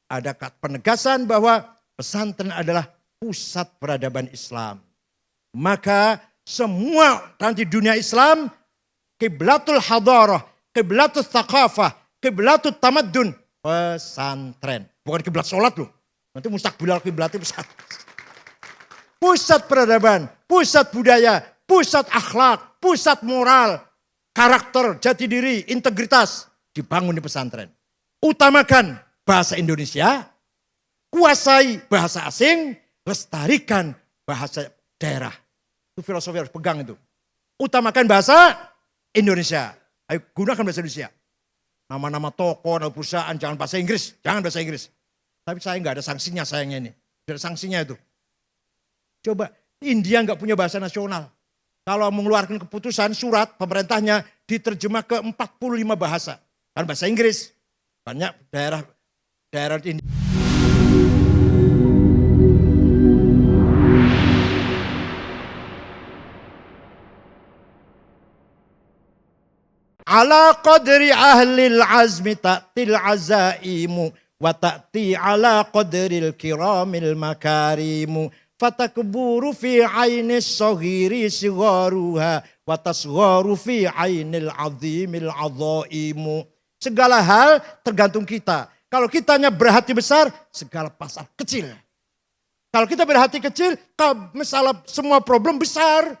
ada penegasan bahwa pesantren adalah pusat peradaban Islam. Maka semua nanti dunia Islam, kiblatul hadarah, kiblatul thaqafah, kiblatul tamaddun, pesantren. Bukan kiblat sholat loh. Nanti mustaqbilal kiblatnya pesantren. Pusat peradaban, pusat budaya, pusat akhlak, pusat moral, karakter, jati diri, integritas dibangun di pesantren. Utamakan bahasa Indonesia, kuasai bahasa asing, lestarikan bahasa daerah. Itu filosofi harus pegang itu. Utamakan bahasa Indonesia. Ayo gunakan bahasa Indonesia. Nama-nama toko, nama perusahaan, jangan bahasa Inggris. Jangan bahasa Inggris. Tapi saya nggak ada sanksinya sayangnya ini. Tidak ada sanksinya itu. Coba, India nggak punya bahasa nasional. Kalau mengeluarkan keputusan, surat pemerintahnya diterjemah ke 45 bahasa. Kan bahasa Inggris. Banyak daerah India. Ala qadri ahlil azmi ta'til azaimu wa ta'ti ala qadril kiramil makarimu fatakburu fi ainis saghiri sigharuha wa tasgharu fi ainil azimil azaimu. Segala hal tergantung kita. Kalau kitanya berhati besar, segala pasar kecil. Kalau kita berhati kecil, masalah semua problem besar.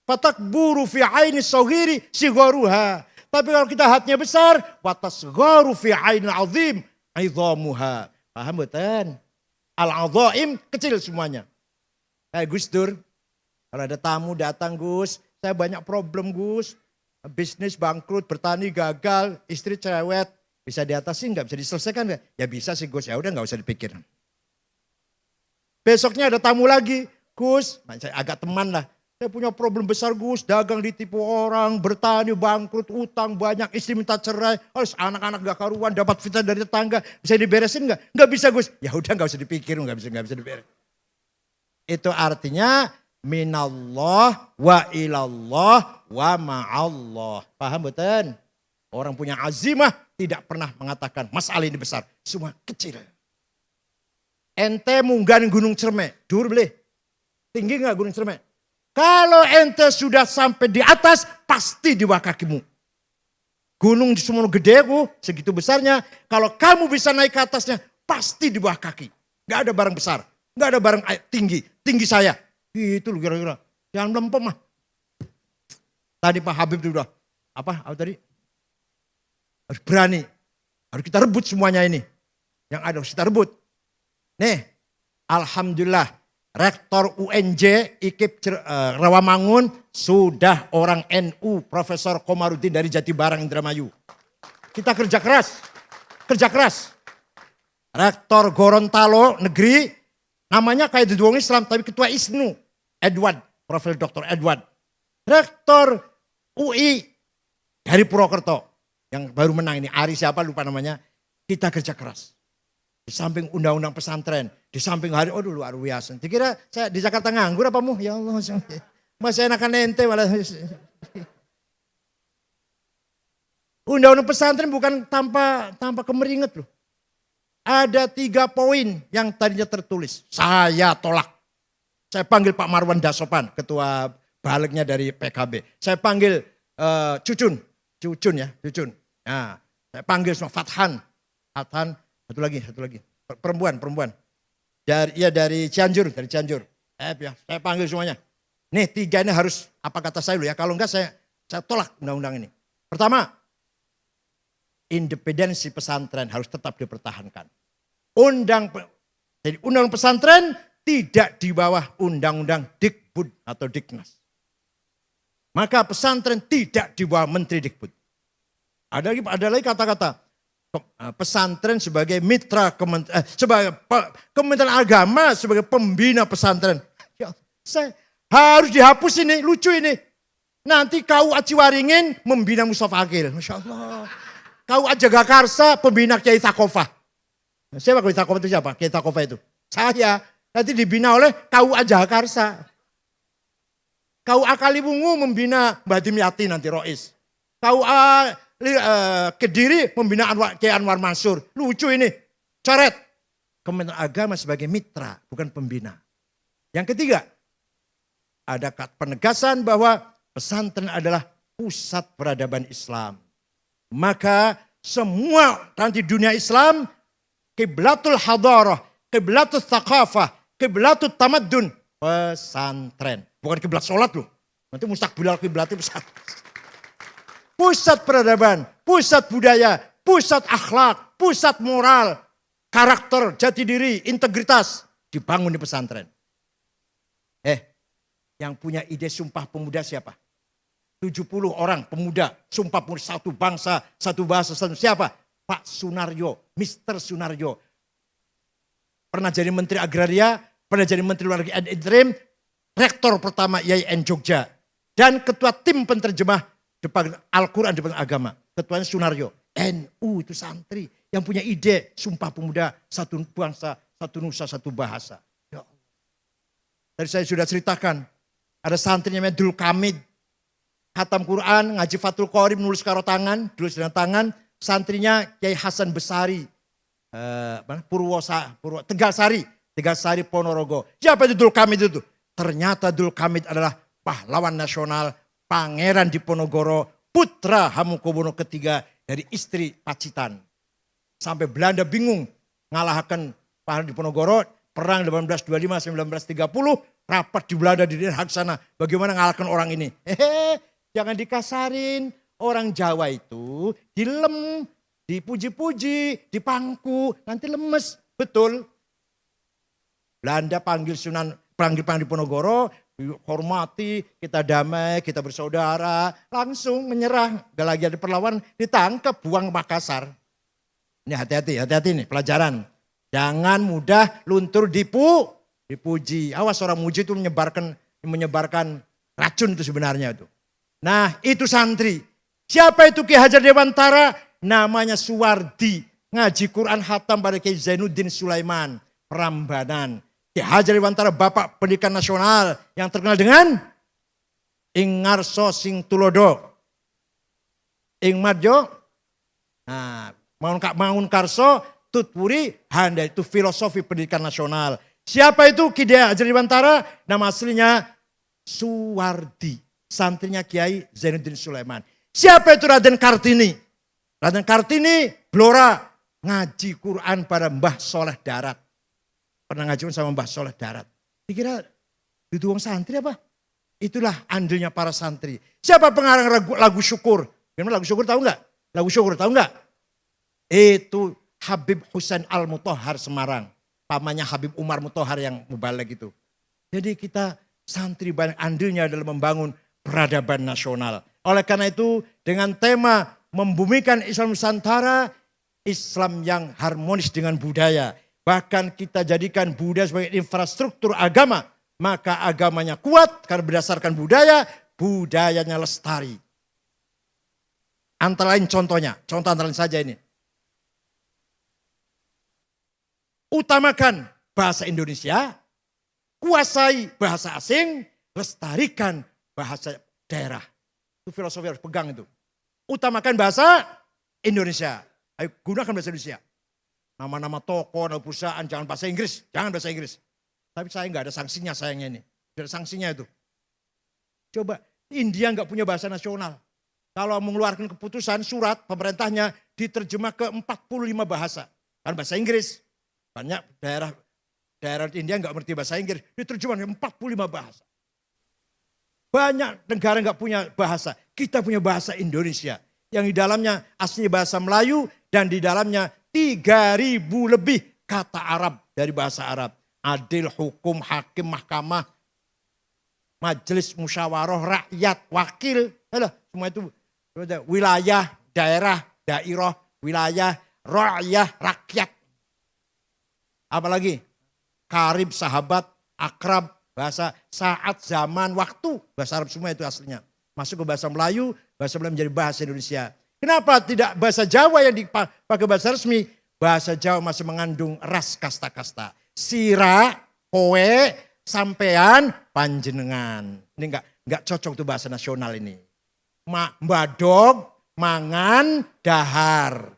Fatakburu fi ainis saghiri sigharuha. Tapi kalau kita hatinya besar, watasgharu fi ainil azim idhamuha. Paham betul? Al-adhaim kecil semuanya. Kayak Gus Dur. Kalau ada tamu datang, Gus, saya banyak problem, Gus. Bisnis bangkrut, bertani gagal, istri cerewet. Bisa diatasi enggak? Bisa diselesaikan enggak? Ya bisa sih, Gus. Ya udah enggak usah dipikir. Besoknya ada tamu lagi. Gus, saya agak teman lah. Saya punya problem besar, Gus, dagang ditipu orang, bertani bangkrut, utang banyak, istri minta cerai, anak-anak gak karuan, dapat fitnah dari tetangga, bisa diberesin gak? Gak bisa, Gus. Ya udah gak usah dipikir, gak bisa diberesin. Itu artinya minallah wa ilallah wa ma'allah. Paham betul? Orang punya azimah tidak pernah mengatakan masalah ini besar, semua kecil. Ente munggah Gunung Cermek, dur boleh. Tinggi gak Gunung Cermek? Kalau ente sudah sampai di atas, pasti di bawah kakimu. Gunung di Sumono gede segitu besarnya. Kalau kamu bisa naik ke atasnya, pasti di bawah kaki. Gak ada barang besar. Gak ada barang tinggi. Tinggi saya. Itu loh kira-kira. Jangan melempem mah. Tadi Pak Habib itu udah. Apa tadi? Harus berani. Harus kita rebut semuanya ini. Yang ada harus kita rebut. Nih, alhamdulillah. Rektor UNJ IKIP Rawamangun sudah orang NU Profesor Komarudin dari Jatibarang Indramayu. Kita kerja keras. Kerja keras. Rektor Gorontalo Negeri namanya kayak di Duong Islam tapi ketua ISNU Edward, Profesor Dr. Edward. Rektor UI dari Purwokerto yang baru menang ini Ari siapa lupa namanya. Kita kerja keras. Di samping undang-undang pesantren, di samping hari, luar biasa. Dikira saya di Jakarta nganggur apa mu? Ya Allah, masih enakan ente malah. Undang-undang pesantren bukan tanpa kemeringat loh. Ada 3 poin yang tadinya tertulis. Saya tolak. Saya panggil Pak Marwan Dasopan, ketua baliknya dari PKB. Saya panggil Cucun ya, Cucun. Nah, saya panggil semua Fathan. Satu lagi. Perempuan. Dari Cianjur. Ya, saya panggil semuanya. Nih 3 ini harus apa kata saya dulu ya. Kalau enggak saya tolak undang-undang ini. Pertama, independensi pesantren harus tetap dipertahankan. Jadi undang pesantren tidak di bawah undang-undang Dikbud atau Diknas. Maka pesantren tidak di bawah Menteri Dikbud. Ada lagi kata-kata. Pesantren sebagai mitra sebagai Kementerian Agama sebagai pembina pesantren. Ya, saya harus dihapus ini, lucu ini. Nanti KUA Ciwaringin membina Mustafa Akil. Masya Allah. KUA Jagakarsa pembina Kiai Takofah. Siapa Kiai Takofah itu siapa? Kiai Takofah itu. Saya. Nanti dibina oleh KUA Jagakarsa. KUA Kalibungu membina Mbah Dimyati nanti Rois. KUA Kediri membina Kiai Anwar Mansur. Lucu ini. Coret. Kementerian Agama sebagai mitra, bukan pembina. Yang ketiga, ada penegasan bahwa pesantren adalah pusat peradaban Islam. Maka semua nanti dunia Islam, kiblatul hadarah, kiblatul thaqafah, kiblatul tamaddun, pesantren. Bukan kiblat sholat loh. Nanti mustaqbilal kiblatnya pesantren. Pusat peradaban, pusat budaya, pusat akhlak, pusat moral, karakter, jati diri, integritas dibangun di pesantren. Yang punya ide Sumpah Pemuda siapa? 70 orang pemuda, Sumpah Pemuda, satu bangsa, satu bahasa, satu siapa? Pak Sunaryo, Mr. Sunaryo. Pernah jadi Menteri Agraria, pernah jadi Menteri Luar Negeri interim, rektor pertama IAIN Jogja. Dan ketua tim penterjemah Al-Quran di agama. Ketuanya Sunaryo. NU itu santri yang punya ide Sumpah Pemuda, satu bangsa, satu nusa, satu bahasa. Ya Allah. Tadi saya sudah ceritakan, ada santri namanya Dul Kamid. Khatam Quran, ngaji Fathul Qorib, nulis karo tangan, tulis dengan tangan. Santrinya Kiai Hasan Besari, Tegalsari Ponorogo. Siapa itu Dul Kamid itu? Ternyata Dul Kamid adalah pahlawan nasional, pangeran Diponegoro, putra Hamengkubuwono III dari istri Pacitan. Sampai Belanda bingung ngalahkan pahlawan Diponegoro, perang 1825-1930, rapat di Belanda di Den Haag sana. Bagaimana ngalahkan orang ini? Jangan dikasarin. Orang Jawa itu dilem, dipuji-puji, dipangku, nanti lemes. Betul. Belanda panggil Diponegoro, hormati, kita damai, kita bersaudara. Langsung menyerah. Gak lagi ada perlawanan, ditangkap, buang Makassar. Ini hati-hati nih pelajaran. Jangan mudah luntur dipuji. Awas orang muji itu menyebarkan racun itu sebenarnya itu. Nah itu santri. Siapa itu Ki Hajar Dewantara? Namanya Suwardi. Ngaji Quran khatam pada Kiai Zainuddin Sulaiman. Prambanan. Ki Hajar Dewantara Bapak Pendidikan Nasional yang terkenal dengan Ingarso Sing Tulodo. Ing Madjo. Nah, Mangun Karso Tutpuri Handa itu filosofi pendidikan nasional. Siapa itu Ki Hajar Dewantara? Nama aslinya Suwardi. Santrinya Kiai Zainuddin Sulaiman. Siapa itu Raden Kartini? Raden Kartini, Blora, ngaji Quran pada Mbah Soleh Darat. Pernah ngaji sama Mbah Soleh Darat. Dikira itu wong santri apa? Itulah andilnya para santri. Siapa pengarang lagu syukur? Gimana lagu syukur tahu nggak? Lagu syukur tahu nggak? Itu Habib Husain Al-Mutahhar Semarang. Pamannya Habib Umar Mutahhar yang mubalig itu. Jadi kita santri banyak andilnya dalam membangun peradaban nasional. Oleh karena itu dengan tema membumikan Islam Nusantara, Islam yang harmonis dengan budaya. Bahkan kita jadikan budaya sebagai infrastruktur agama. Maka agamanya kuat karena berdasarkan budaya, budayanya lestari. Antara lain contoh antara lain saja ini. Utamakan bahasa Indonesia, kuasai bahasa asing, lestarikan bahasa daerah. Itu filosofi harus pegang itu. Utamakan bahasa Indonesia. Ayo gunakan bahasa Indonesia. Nama-nama toko, nama perusahaan, jangan bahasa Inggris. Jangan bahasa Inggris. Tapi saya nggak ada sanksinya sayangnya ini. Tidak ada sanksinya itu. Coba, India nggak punya bahasa nasional. Kalau mengeluarkan keputusan surat pemerintahnya diterjemah ke 45 bahasa. Kan bahasa Inggris. Banyak daerah India nggak ngerti bahasa Inggris. Diterjemah ke 45 bahasa. Banyak negara nggak punya bahasa. Kita punya bahasa Indonesia. Yang di dalamnya asli bahasa Melayu. Dan di dalamnya 3.000 lebih kata Arab dari bahasa Arab. Adil, hukum, hakim, mahkamah, majelis, musyawarah, rakyat, wakil. Semua itu wilayah, daerah, dairah, wilayah, rakyat, rakyat. Apalagi karib, sahabat, akrab, bahasa saat, zaman, waktu. Bahasa Arab semua itu aslinya. Masuk ke bahasa Melayu menjadi bahasa Indonesia. Kenapa tidak bahasa Jawa yang dipakai bahasa resmi? Bahasa Jawa masih mengandung ras kasta-kasta. Sira, kowe, sampean, panjenengan. Ini enggak cocok tuh bahasa nasional ini. Mbadog, mangan, dahar.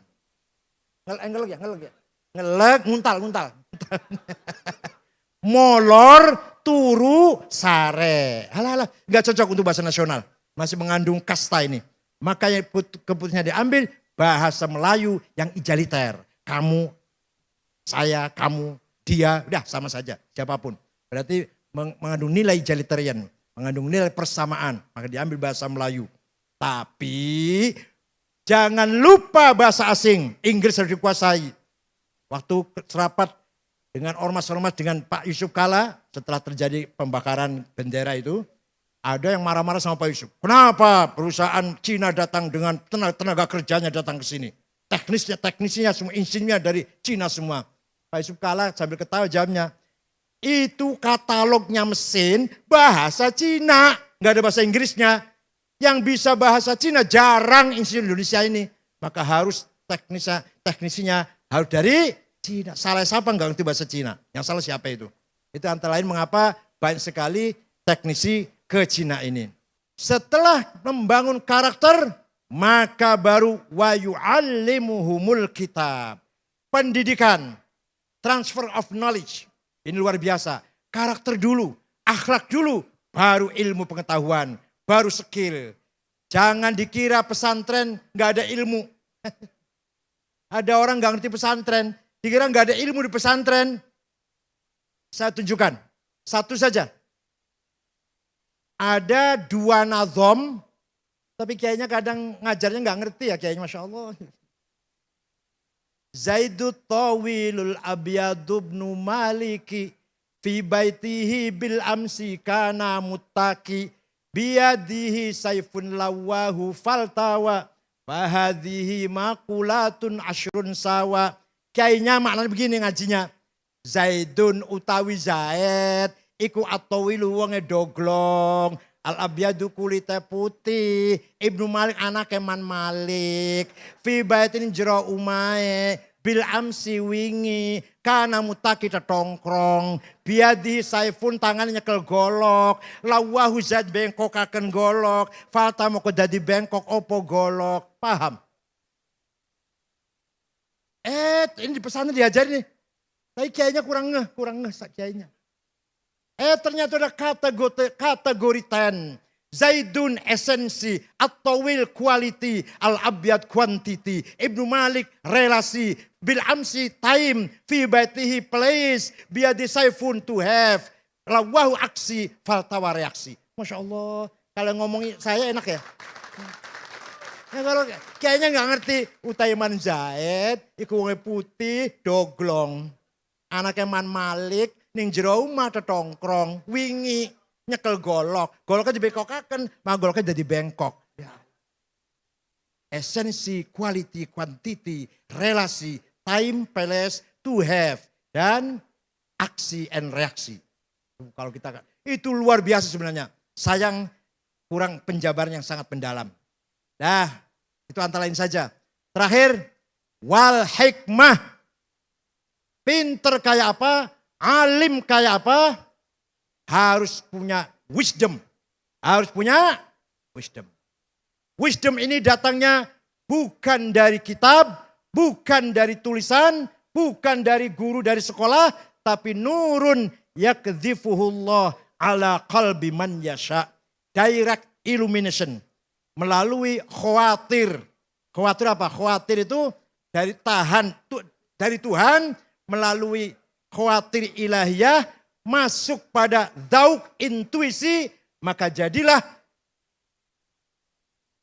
Ngelek, nguntal. Molor, turu, sare. Alah, nggak cocok untuk bahasa nasional. Masih mengandung kasta ini. Makanya keputusannya diambil bahasa Melayu yang ijaliter. Kamu, saya, kamu, dia, udah sama saja, siapapun. Berarti mengandung nilai egalitarian, mengandung nilai persamaan. Maka diambil bahasa Melayu. Tapi jangan lupa bahasa asing, Inggris harus dikuasai. Waktu serapat dengan ormas-ormas dengan Pak Yusuf Kala, setelah terjadi pembakaran bendera itu, ada yang marah-marah sama Pak Yusuf. Kenapa perusahaan Cina datang dengan tenaga kerjanya datang ke sini? Teknisnya semua insinyurnya dari Cina semua. Pak Yusuf Kala sambil ketawa jawabnya, itu katalognya mesin bahasa Cina, nggak ada bahasa Inggrisnya. Yang bisa bahasa Cina jarang insinyur Indonesia ini. Maka harus teknisinya harus dari Cina. Salah siapa nggak ngerti bahasa Cina? Yang salah siapa itu? Itu antara lain mengapa banyak sekali teknisi ke Cina ini. Setelah membangun karakter, maka baru wa yu'allimuhumul kitab. Pendidikan, transfer of knowledge. Ini luar biasa. Karakter dulu, akhlak dulu, baru ilmu pengetahuan, baru skill. Jangan dikira pesantren nggak ada ilmu. Ada orang nggak ngerti pesantren, dikira nggak ada ilmu di pesantren. Saya tunjukkan, satu saja. Ada 2 nazom, tapi kayaknya kadang ngajarnya nggak ngerti ya kayaknya, Masya Allah. Zaidut tawilul abiyadubnu maliki fi baitihi bil amsi kana muttaki biyadihi saifun lawahu faltawa fahadhihi makulatun ashrun sawa. Kayaknya maknanya begini ngajinya. Zaidun utawi Zaid iku atawilu wonge doglong. Al-Abyadu kulite putih. Ibnu Malik anak Man Malik. Fi baitin jero umae. Bil amsi wingi. Kana mutaki tetongkrong. Biadi saifun tangannya nyekel golok. Lawahu zat bengkokaken golok. Fata mau dadi bengkok opo golok. Paham? Ini di pesantren diajarin nih. Tapi kayaknya kurang ngeh kayaknya. Ternyata ada kategori 10. Zaidun esensi, at-tawil quality, al-abyad quantity, Ibnu Malik relasi, bil amsi time, fi baitihi place, biadi saifun to have, lawahu aksi, faltawa reaksi. Masya Allah, kalau ngomongin saya enak ya. Kalau kayaknya nggak ngerti, Utaiman Zaid, iku wonge putih, doglong. Anaknya Man Malik, ning jero omah tetongkrong, wingi nyekel golok. Goloknya dibengkokaken, maka goloknya jadi bengkok. Ya. Esensi, quality, quantity, relasi, time, place, to have, dan aksi and reaksi. Kalau kita itu luar biasa sebenarnya. Sayang kurang penjabaran yang sangat mendalam. Nah, itu antara lain saja. Terakhir, wal hikmah. Pinter kayak apa, alim kayak apa, harus punya wisdom. Harus punya wisdom. Wisdom ini datangnya bukan dari kitab, bukan dari tulisan, bukan dari guru dari sekolah, tapi nurun yakdzifuhullah ala qalbi man yasha. Direct illumination. Melalui khawatir. Khawatir apa? Khawatir itu dari Tuhan melalui khawatir ilahiyah masuk pada zauk intuisi, maka jadilah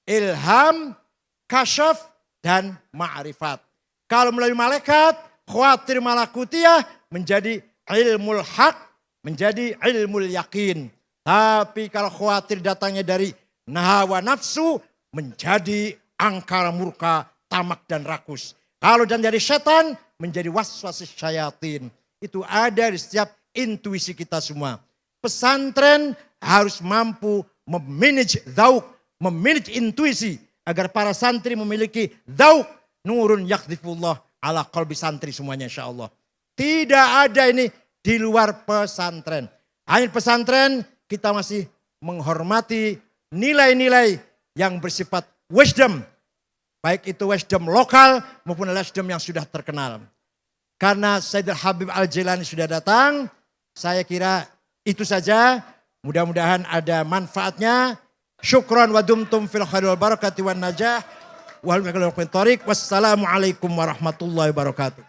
ilham, kasyaf, dan ma'rifat. Kalau melalui malaikat, khawatir malakutiyah menjadi ilmul haq, menjadi ilmul yakin. Tapi kalau khawatir datangnya dari hawa nafsu, menjadi angkara murka, tamak dan rakus. Kalau dan dari setan, menjadi waswas syayatin. Itu ada di setiap intuisi kita semua. Pesantren harus mampu memanage zauk, memanage intuisi. Agar para santri memiliki zauk, nurun yakdifullah ala qalbi santri semuanya insya Allah. Tidak ada ini di luar pesantren. Hanya pesantren kita masih menghormati nilai-nilai yang bersifat wisdom. Baik itu wisdom lokal maupun wisdom yang sudah terkenal. karena Sayyidul Habib Al-Jilani sudah datang, saya kira itu saja. Mudah-mudahan ada manfaatnya. Syukran wa dumtum fil khairi wal barakati wan najah. Wassalamualaikum warahmatullahi wabarakatuh.